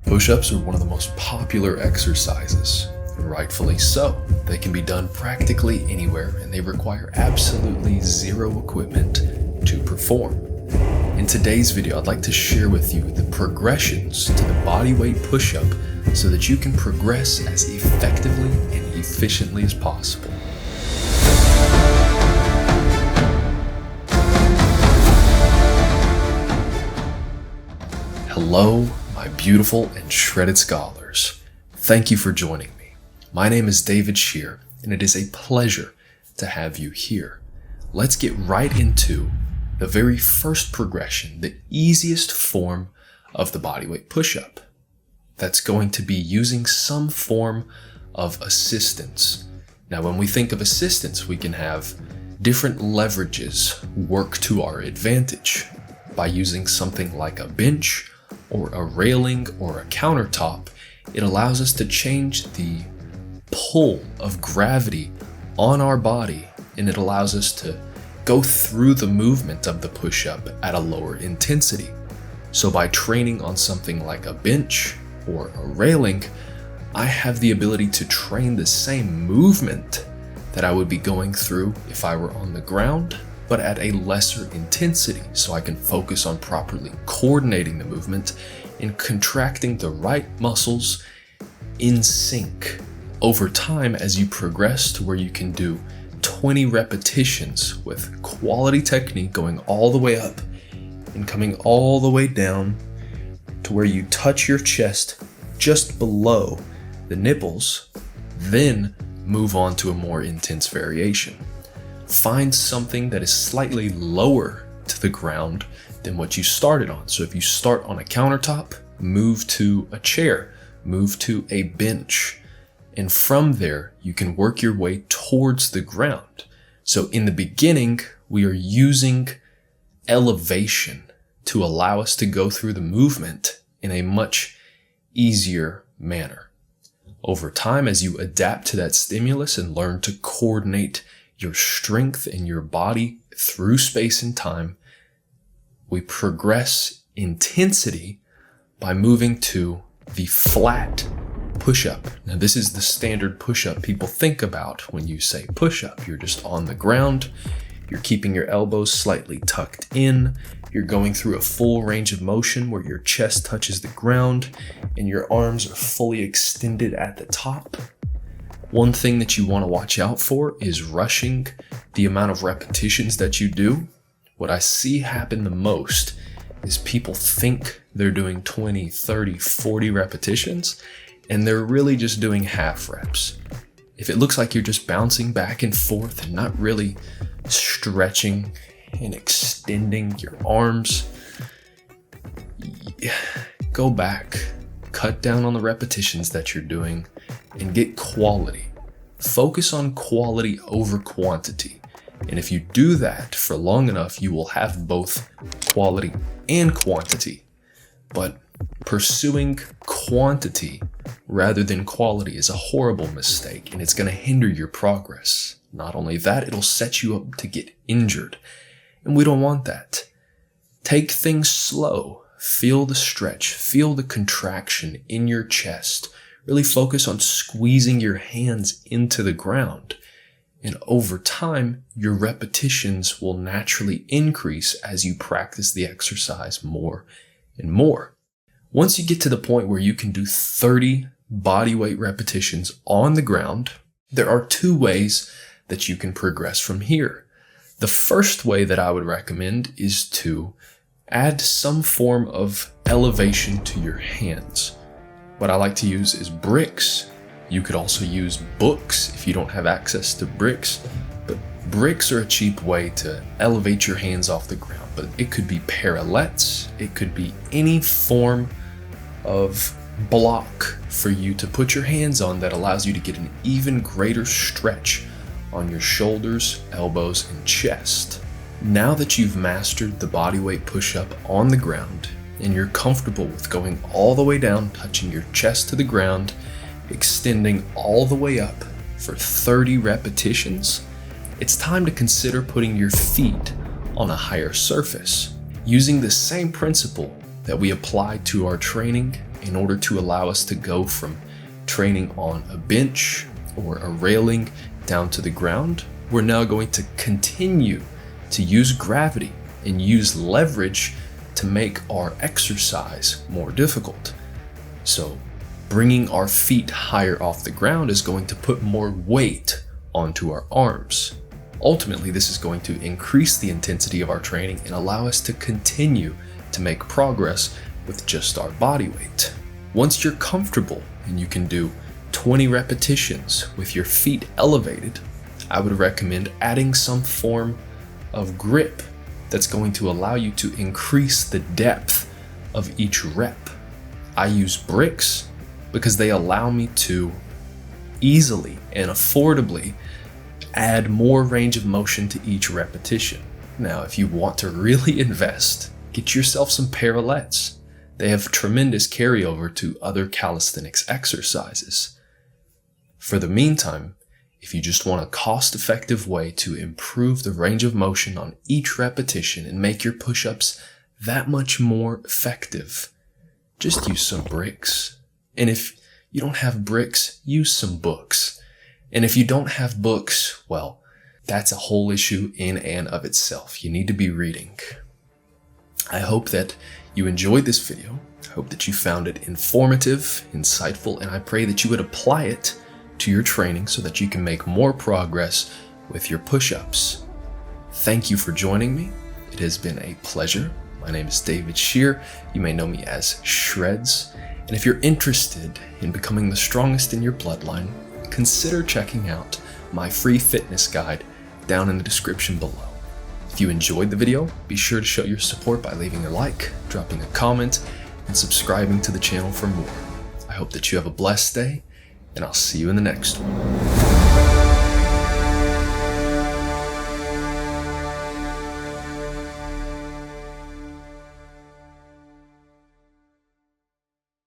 Push-ups are one of the most popular exercises, and rightfully so. They can be done practically anywhere, and they require absolutely zero equipment to perform. In today's video, I'd like to share with you the progressions to the bodyweight push-up so that you can progress as effectively and efficiently as possible. Hello, my beautiful and shredded scholars. Thank you for joining me. My name is David Shear, and it is a pleasure to have you here. Let's get right into the very first progression, the easiest form of the bodyweight push-up. That's going to be using some form of assistance. Now, when we think of assistance, we can have different leverages work to our advantage by using something like a bench or a railing or a countertop. It allows us to change the pull of gravity on our body, and it allows us to go through the movement of the push-up at a lower intensity. So by training on something like a bench or a railing, I have the ability to train the same movement that I would be going through if I were on the ground, but at a lesser intensity, so I can focus on properly coordinating the movement and contracting the right muscles in sync. Over time, as you progress to where you can do 20 repetitions with quality technique, going all the way up and coming all the way down to where you touch your chest just below the nipples, then move on to a more intense variation. Find something that is slightly lower to the ground than what you started on. So if you start on a countertop, move to a chair, move to a bench, and from there you can work your way towards the ground. So in the beginning, we are using elevation to allow us to go through the movement in a much easier manner. Over time, as you adapt to that stimulus and learn to coordinate your strength and your body through space and time, we progress intensity by moving to the flat push-up. Now, this is the standard push-up people think about when you say push-up. You're just on the ground, you're keeping your elbows slightly tucked in, you're going through a full range of motion where your chest touches the ground and your arms are fully extended at the top. One thing that you want to watch out for is rushing the amount of repetitions that you do. What I see happen the most is people think they're doing 20, 30, 40 repetitions, and they're really just doing half reps. If it looks like you're just bouncing back and forth and not really stretching and extending your arms, go back, cut down on the repetitions that you're doing, and get quality. Focus on quality over quantity. And if you do that for long enough, you will have both quality and quantity. But pursuing quantity rather than quality is a horrible mistake, and it's going to hinder your progress. Not only that, it'll set you up to get injured. And we don't want that. Take things slow. Feel the stretch. Feel the contraction in your chest. Really focus on squeezing your hands into the ground. And over time, your repetitions will naturally increase as you practice the exercise more and more. Once you get to the point where you can do 30 bodyweight repetitions on the ground, there are two ways that you can progress from here. The first way that I would recommend is to add some form of elevation to your hands. What I like to use is bricks. You could also use books if you don't have access to bricks, but bricks are a cheap way to elevate your hands off the ground. But it could be parallettes, it could be any form of block for you to put your hands on that allows you to get an even greater stretch on your shoulders, elbows, and chest. Now that you've mastered the bodyweight push-up on the ground, and you're comfortable with going all the way down, touching your chest to the ground, extending all the way up for 30 repetitions, it's time to consider putting your feet on a higher surface. Using the same principle that we apply to our training in order to allow us to go from training on a bench or a railing down to the ground, we're now going to continue to use gravity and use leverage to make our exercise more difficult. So bringing our feet higher off the ground is going to put more weight onto our arms. Ultimately, this is going to increase the intensity of our training and allow us to continue to make progress with just our body weight. Once you're comfortable and you can do 20 repetitions with your feet elevated, I would recommend adding some form of grip that's going to allow you to increase the depth of each rep. I use bricks because they allow me to easily and affordably add more range of motion to each repetition. Now, if you want to really invest, get yourself some parallettes. They have tremendous carryover to other calisthenics exercises. For the meantime, if you just want a cost-effective way to improve the range of motion on each repetition and make your push-ups that much more effective, just use some bricks. And if you don't have bricks, use some books. And if you don't have books, well, that's a whole issue in and of itself. You need to be reading. I hope that you enjoyed this video. I hope that you found it informative, insightful, and I pray that you would apply it to your training so that you can make more progress with your push-ups. Thank you for joining me. It has been a pleasure. My name is David Shear. You may know me as Shreds. And if you're interested in becoming the strongest in your bloodline, consider checking out my free fitness guide down in the description below. If you enjoyed the video, be sure to show your support by leaving a like, dropping a comment, and subscribing to the channel for more. I hope that you have a blessed day, and I'll see you in the next one.